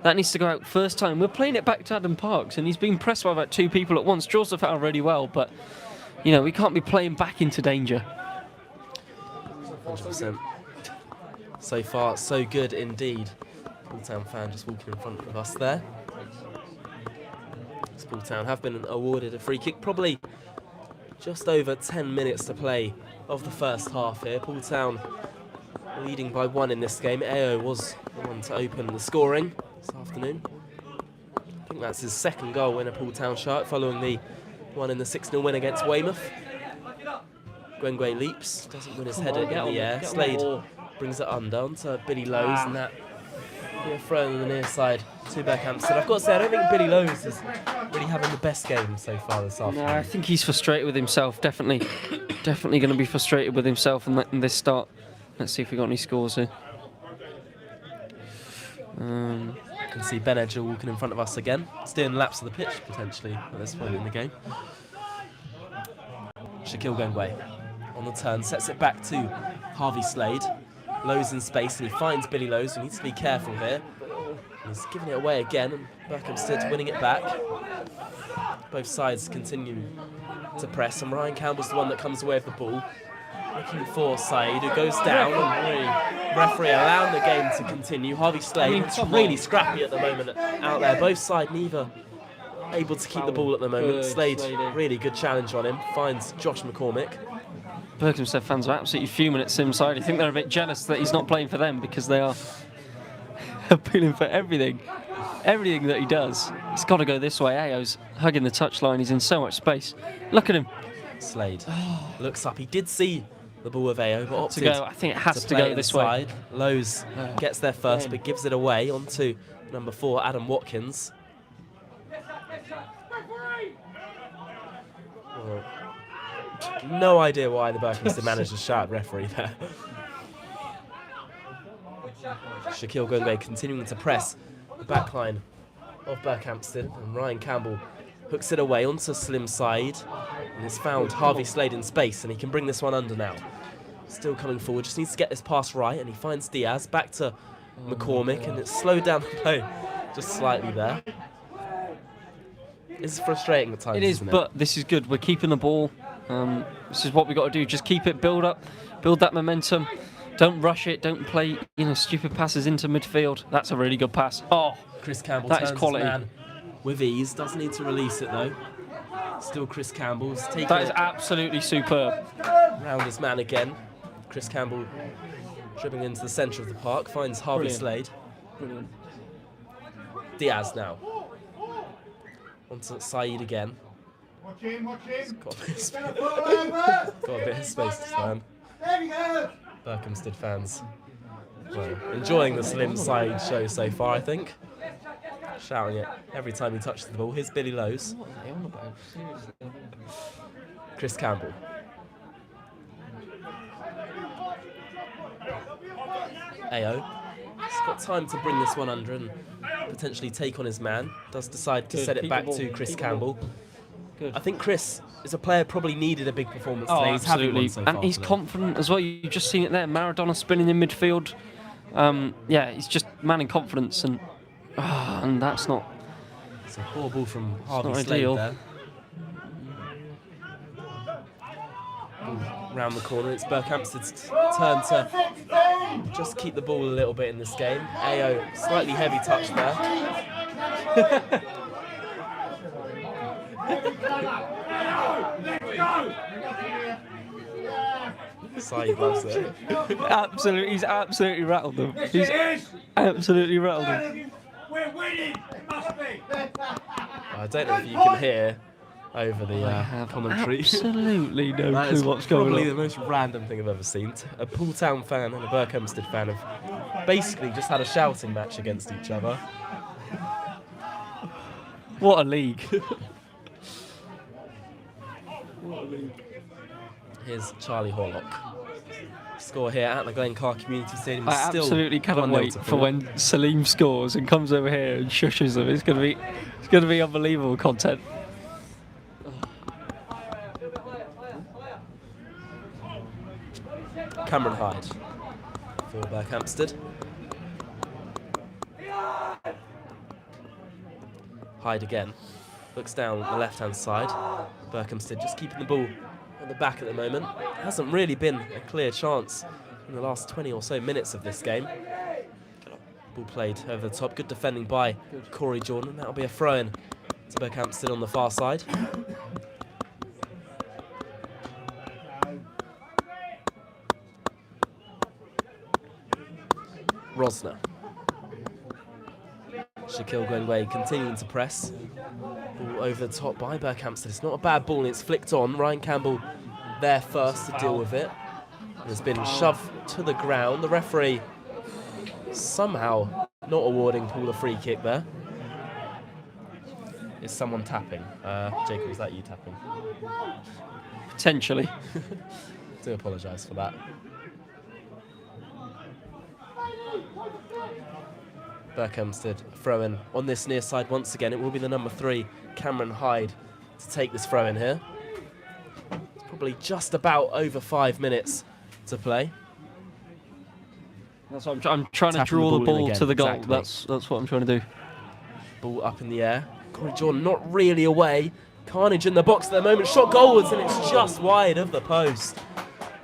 That needs to go out first time. We're playing it back to Adam Parks, and he's being pressed by about 2 people at once. Draws the foul really well, but you know, we can't be playing back into danger. 100%. So far, so good indeed. Pooletown fan just walking in front of us there. Pooletown have been awarded a free kick, probably just over 10 minutes to play of the first half here. Pooletown leading by 1 in this game. AO was the one to open the scoring this afternoon. I think that's his second goal in a Pooletown shirt, following the one in the 6-0 win against Weymouth. Gwengwe leaps, doesn't win his header in the air. Slade brings it under onto Billy Lowe's, and that thrown on the near side to Berkhamsted. I've got to say, I don't think Billy Lowe's is really having the best game so far this afternoon. No, I think he's frustrated with himself, definitely. Definitely going to be frustrated with himself in this start. Let's see if we got any scores here. You can see Ben Edger walking in front of us again, steering laps of the pitch potentially at this point in the game. Shaquille Gwengwe on the turn, sets it back to Harvey Slade. Lowe's in space, and he finds Billy Lowe's, who needs to be careful here. He's giving it away again, and Berkhamsted winning it back. Both sides continue to press, and Ryan Campbell's the one that comes away with the ball. Looking for Saeed, who goes down, and referee allowing the game to continue. Harvey Slade, it's really scrappy at the moment out there. Both sides neither able to keep the ball at the moment. Slade, really good challenge on him, finds Josh McCormick. Berkhamsted fans are absolutely fuming at Sim's side. I think they're a bit jealous that he's not playing for them because they are appealing for everything that he does. It's got to go this way. Ayo's hugging the touchline. He's in so much space. Look at him. Slade looks up. He did see the ball with Ayo, but opted I think it has to go this way. Lowe's gets there first, but gives it away onto number 4, Adam Watkins. Well, no idea why the Berkhamsted managed to shout at referee there. Shaquille Gungwe continuing to press the backline of Berkhamsted, and Ryan Campbell hooks it away onto Slim side, and it's found Harvey Slade in space, and he can bring this one under now. Still coming forward, just needs to get this pass right, and he finds Diaz back to McCormick, and it's slowed down the play just slightly there. It's frustrating at times. It is, isn't it? But this is good. We're keeping the ball. This is what we got to do. Just keep it, build that momentum. Don't rush it. Don't play, stupid passes into midfield. That's a really good pass. Oh, Chris Campbell that turns is quality. his man with ease. Doesn't need to release it though. Still Chris Campbell's taking That is it absolutely superb. round his man again. Chris Campbell dribbling into the centre of the park, finds Harvey Brilliant. Slade. Brilliant. Diaz now. Onto Saeed again. Watch him. Got a bit of space to stand. There we go. Berkhamsted fans, well, enjoying the Slim side show so far, I think. Shouting it every time he touches the ball. Here's Billy Lowe's. What are they on about? Seriously. Chris Campbell. Ayo. He's got time to bring this one under and potentially take on his man. Does decide to Good. set it Keep back the ball. to Chris Keep the ball. Campbell. Good. I think Chris is a player probably needed a big performance today. Oh, He's having absolutely. one so And far he's today. confident as well. You've just seen it there. Maradona spinning in midfield. He's just man in confidence, and that's not. It's a poor ball from Harvey not Slade ideal. there. Ball round the corner. It's Berkhamsted's turn to just keep the ball a little bit in this game. Ayo, slightly heavy touch there. Saeed loves it. He's absolutely rattled them. He's absolutely rattled them. We're winning. It must be. I don't know if you can hear over the commentary. Absolutely no That clue is what's going probably on. the most random thing I've ever seen. A Poole Town fan and a Berkhamsted fan have basically just had a shouting match against each other. What a league. Here's Charlie Horlock. Score here at the Glencar Community Stadium. I Still absolutely cannot 1-0 wait to for Poole. when Salim scores and comes over here and shushes them. It's going to be unbelievable content. Cameron Hyde for Berkhamsted. Hyde again. Looks down the left-hand side. Berkhamsted just keeping the ball at the back at the moment. Hasn't really been a clear chance in the last 20 or so minutes of this game. Ball played over the top. Good defending by Corey Jordan. That'll be a throw-in to Berkhamsted on the far side. Rosner. Shaquille Gwenway continuing to press. Ball over the top by Berkhamsted. It's not a bad ball and it's flicked on. Ryan Campbell there first to deal with it. And has been shoved to the ground. The referee somehow not awarding Poole a free kick there. Is someone tapping? Jacob, is that you tapping? Potentially. Do apologise for that. Berkhamsted throw-in on this near side once again. It will be the number 3, Cameron Hyde, to take this throw-in here. It's probably just about over 5 minutes to play. That's what I'm trying to Tapping draw the the ball in ball again, to the goal. exactly. That's what I'm trying to do. Ball up in the air. Corey Jordan not really away. Carnage in the box at the moment. Shot goalwards and it's just wide of the post.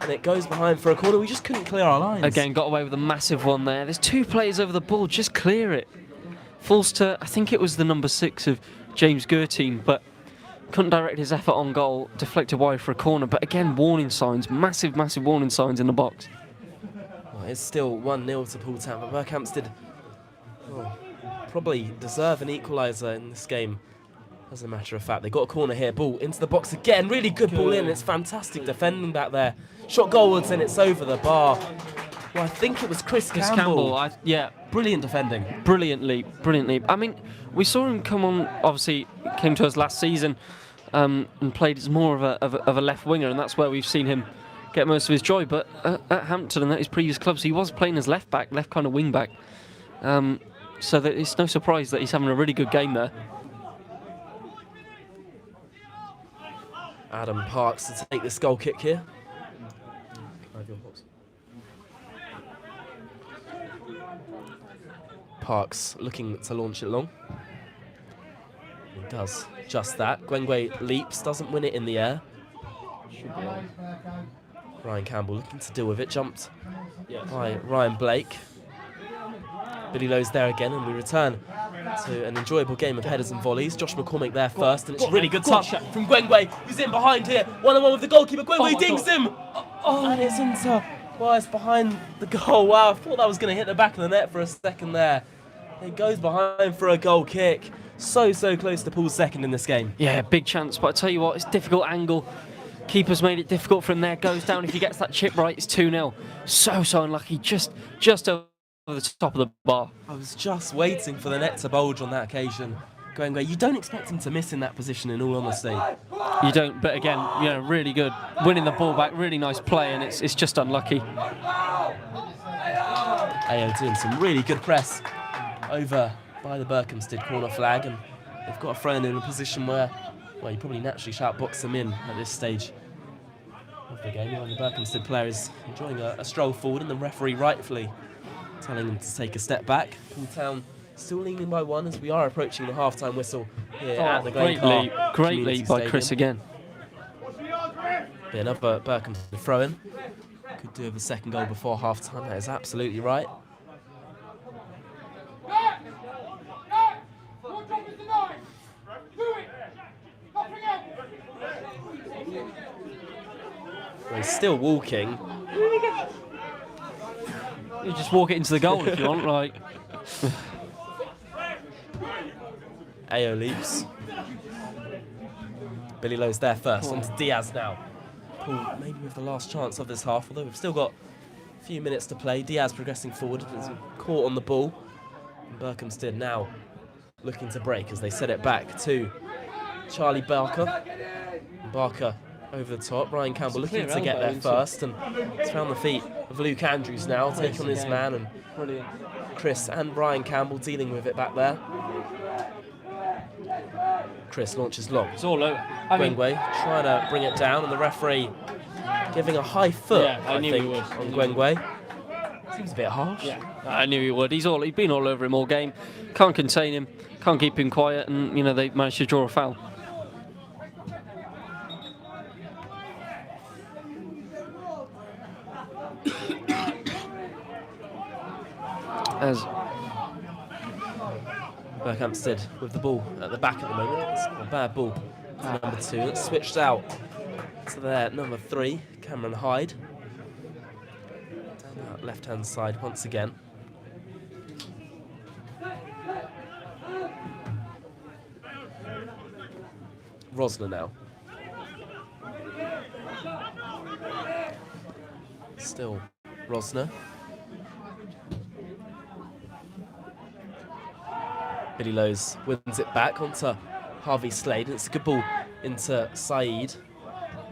And it goes behind for a corner. We just couldn't clear our lines. Again, got away with a massive one there. There's 2 players over the ball. Just clear it. Falls to, I think it was the number 6 of James Gertine, but couldn't direct his effort on goal, deflected wide for a corner, but again, warning signs, massive warning signs in the box. Well, it's still 1-0 to Poole Town, but Berkhamsted probably deserve an equaliser in this game. As a matter of fact, they got a corner here. Ball into the box again. Really good ball in. It's fantastic defending back there. Shot goalwards and it's over the bar. Well, I think it was Chris Campbell. Yeah. Brilliant defending. Brilliantly. I mean, we saw him come on, obviously, came to us last season and played as more of a left winger, and that's where we've seen him get most of his joy. But at Hampton and at his previous clubs, he was playing as left back, left kind of wing back. So that it's no surprise that he's having a really good game there. Adam Parks to take this goal kick here. Parks looking to launch it long. He does just that. Gwengwe leaps, doesn't win it in the air. Ryan Campbell looking to deal with it, jumped by Ryan Blake. Billy Lowe's there again, and we return to an enjoyable game of headers and volleys. Josh McCormick there first, and it's a really good touch from Gwengwe, who's in behind here. 1-on-1 with the goalkeeper. Gwengwe dings him! And it's into... Well, it's behind the goal. Wow, I thought that was going to hit the back of the net for a second there. It goes behind for a goal kick. So close to Poole's second in this game. Yeah, big chance, but I tell you what, it's a difficult angle. Keeper's made it difficult for him there. Goes down. If he gets that chip right, it's 2-0. So unlucky. Just over the top of the bar. I was just waiting for the net to bulge on that occasion. Gwengwe, you don't expect him to miss in that position, in all honesty. You don't, but again, really good. Winning the ball back, really nice play, and it's just unlucky. AO doing some really good press over by the Berkhamsted corner flag, and they've got a throw in a position where, well, you probably naturally shout box them in at this stage of the game. The Berkhamsted player is enjoying a stroll forward, and the referee rightfully telling him to take a step back. Poole Town still leading by 1 as we are approaching the half-time whistle here at the great lead by Chris again. Be another Berkhamsted throw-in. Could do with a second goal before half-time. That is absolutely right. He's still walking. You just walk it into the goal if you want, right? AO leaps. Billy Lowe's there first. On to Diaz now. Poole maybe with the last chance of this half, although we've still got a few minutes to play. Diaz progressing forward, is caught on the ball. And Berkhamsted now looking to break as they set it back to Charlie Barker. Barker over the top. Ryan Campbell looking to get there first, and it's found the feet of Luke Andrews now, taking on his man, and Chris and Ryan Campbell dealing with it back there. Chris launches long. It's all over. Gwengwe trying to bring it down, and the referee giving a high foot, I think, on Gwengwe. Seems a bit harsh. Yeah, I knew he would. He's been all over him all game. Can't contain him. Can't keep him quiet, and they managed to draw a foul. As Berkhamsted with the ball at the back at the moment. It's a bad ball to number 2. It's switched out to their number 3, Cameron Hyde. Down that left-hand side once again. Rosner now. Still Rosner. Billy Lowe's wins it back onto Harvey Slade, and it's a good ball into Saeed.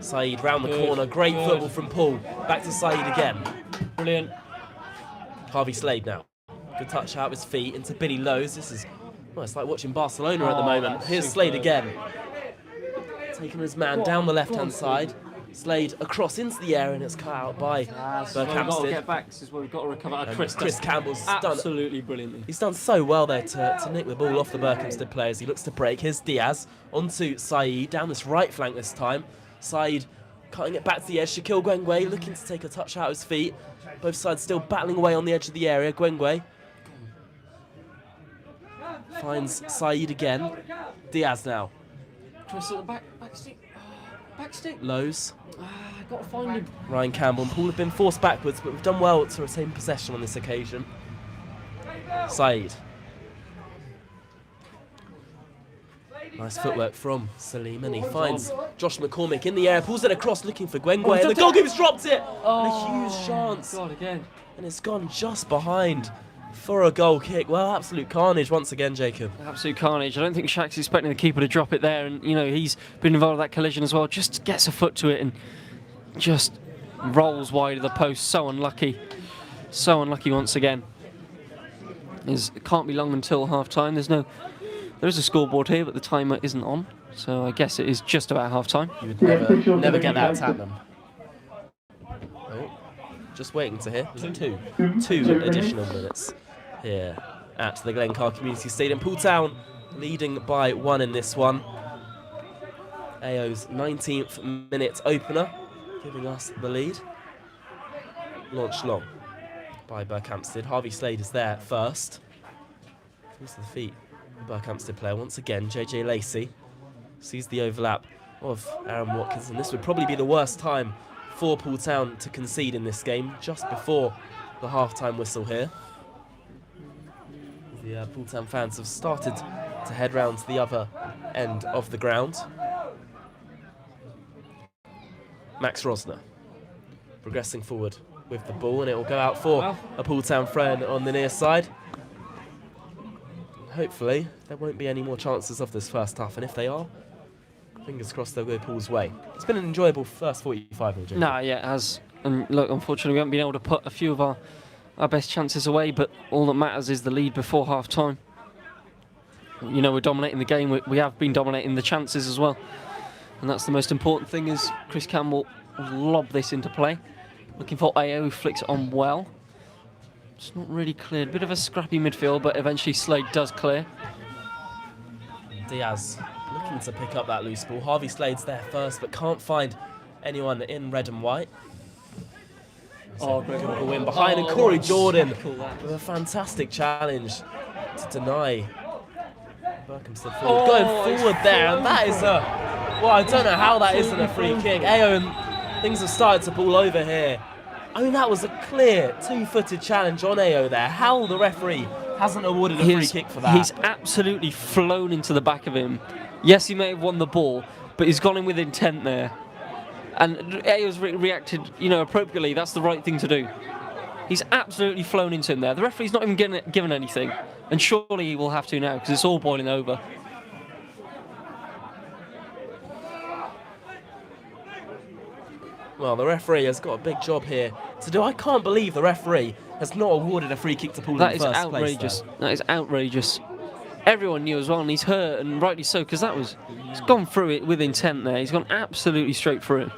Saeed round the corner, great football from Poole. Back to Saeed again. Brilliant. Harvey Slade now. Good touch out of his feet into Billy Lowe's. This is, well, it's like watching Barcelona at the moment. Here's Slade again. Taking his man down the left-hand side. Slade across into the air, and it's cut out by Berkhamsted. We've got to get back. This is where we've got to recover. Chris Campbell's absolutely brilliantly. He's done so well there to nick the ball off the Berkhamsted players. He looks to break. Here's Diaz onto Saeed down this right flank this time. Saeed cutting it back to the edge. Shaquille Gwengwe looking to take a touch out of his feet. Both sides still battling away on the edge of the area. Gwengwe finds Saeed again. Diaz now. Chris at the back stick. Back stick. Lowe's. Got to find him. Ryan Campbell and Poole have been forced backwards, but we've done well to retain possession on this occasion. Saeed. Nice footwork from Salim, and he finds Josh McCormick in the air, pulls it across looking for Gwengwe, and the goalkeeper's dropped it! And a huge chance. God, again. And it's gone just behind for a goal kick. Well, absolute carnage once again, Jacob. Absolute carnage. I don't think Shaq's expecting the keeper to drop it there, and you know he's been involved in that collision as well. Just gets a foot to it and just rolls wide of the post. So unlucky once again. It can't be long until half time. There is a scoreboard here, but the timer isn't on, so I guess it is just about half time. You would never get that at Tatnam. Oh, just waiting to hear. Two additional minutes here at the Glencar Community Stadium. Poole Town leading by 1 in this one. AO's 19th minute opener, giving us the lead. Launched long by Berkhamsted. Harvey Slade is there first. Falls to the feet. Berkhamsted player once again. JJ Lacey sees the overlap of Aaron Watkins, and this would probably be the worst time for Poole Town to concede in this game, just before the half-time whistle here. The Poole Town fans have started to head round to the other end of the ground. Max Rosner progressing forward with the ball, and it will go out for a Poole Town friend on the near side. Hopefully there won't be any more chances of this first half, and if they are, fingers crossed they'll go Poole's way. It's been an enjoyable first 45 minutes. Nah, yeah, it has. And look, unfortunately we haven't been able to put a few of our best chances away, but all that matters is the lead before half time. You know, we're dominating the game, we have been dominating the chances as well. And that's the most important thing, is Chris Campbell lob this into play. Looking for AO, who flicks it on well. It's not really cleared. Bit of a scrappy midfield, but eventually Slade does clear. Diaz looking to pick up that loose ball. Harvey Slade's there first, but can't find anyone in red and white. So good ball in behind, and Corey Jordan with a fantastic challenge to deny Berkhamsted forward. Going forward there, and that is well, I don't know how that isn't a free kick. AO, and things have started to pull over here. I mean, that was a clear two-footed challenge on AO there. How the referee hasn't awarded a free kick for that. He's absolutely flown into the back of him. Yes, he may have won the ball, but he's gone in with intent there. And AO's reacted, you know, appropriately. That's the right thing to do. He's absolutely flown into him there. The referee's not even given anything. And surely he will have to now, because it's all boiling over. Well, the referee has got a big job here to do. I can't believe the referee has not awarded a free kick to Poole in the first place. That is outrageous. That is outrageous. Everyone knew as well, and he's hurt, and rightly so, because he's gone through it with intent there. He's gone absolutely straight through it.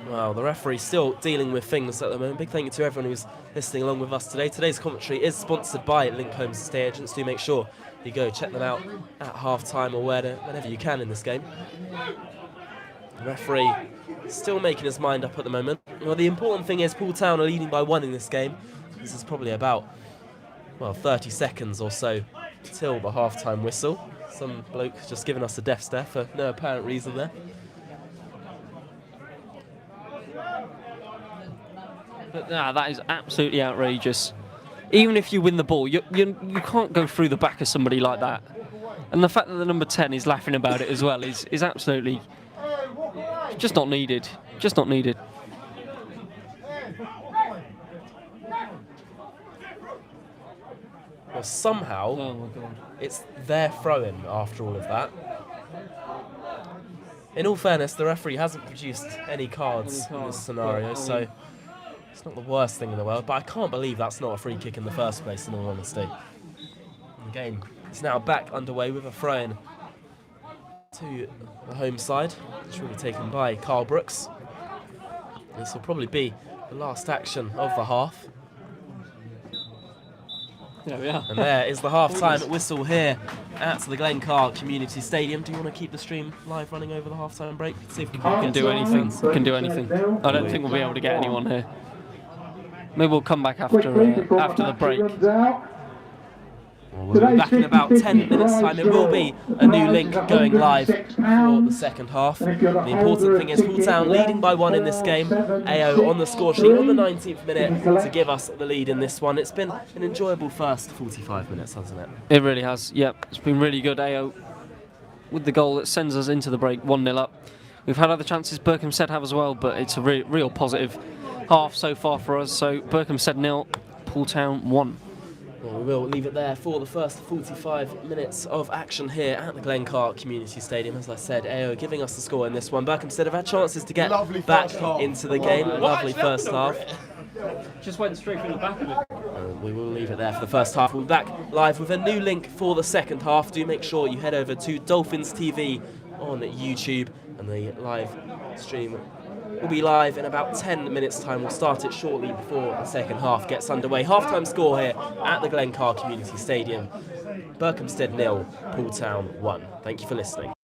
Well, the referee's still dealing with things at the moment. Big thank you to everyone who's listening along with us today. Today's commentary is sponsored by Link Homes Estate Agents. Do make sure you go check them out at half-time or whenever you can in this game. The referee still making his mind up at the moment. Well, the important thing is Poole Town are leading by 1 in this game. This is probably about, well, 30 seconds or so till the half-time whistle. Some bloke just giving us a death stare for no apparent reason there. But that is absolutely outrageous. Even if you win the ball, you can't go through the back of somebody like that. And the fact that the number 10 is laughing about it as well is absolutely just not needed. Just not needed. Well, somehow, it's their throw-in after all of that. In all fairness, the referee hasn't produced any cards in this scenario, so it's not the worst thing in the world, but I can't believe that's not a free kick in the first place, in all honesty. The game is now back underway with a throw-in to the home side, which will be taken by Carl Brooks. This will probably be the last action of the half. There we are. And there is the half-time whistle here at the Glencar Community Stadium. Do you want to keep the stream live running over the half-time break? See if we can do anything. We can do anything. I don't think we'll be able to get anyone here. Maybe we'll come back after the break. We'll be back in about 10 minutes time. It will be a new link going live for the second half. The important thing is Poole Town leading by 1 in this game. AO on the score sheet on the 19th minute to give us the lead in this one. It's been an enjoyable first 45 minutes, hasn't it? It really has, yep. It's been really good. AO with the goal that sends us into the break, 1-0 up. We've had other chances Berkhamsted have as well, but it's a real positive half so far for us. So Berkhamsted 0, Poole Town 1. Well, we will leave it there for the first 45 minutes of action here at the Glencar Community Stadium. As I said, AO giving us the score in this one. Berkhamsted have had chances to get back into the game. Lovely first half. Just went straight from the back of it. We will leave it there for the first half. We'll be back live with a new link for the second half. Do make sure you head over to Dolphins TV on YouTube, and the live stream will be live in about 10 minutes time. We'll start it shortly before the second half gets underway. Half-time score here at the Glencar Community Stadium. Berkhamsted 0, Poole Town 1. Thank you for listening.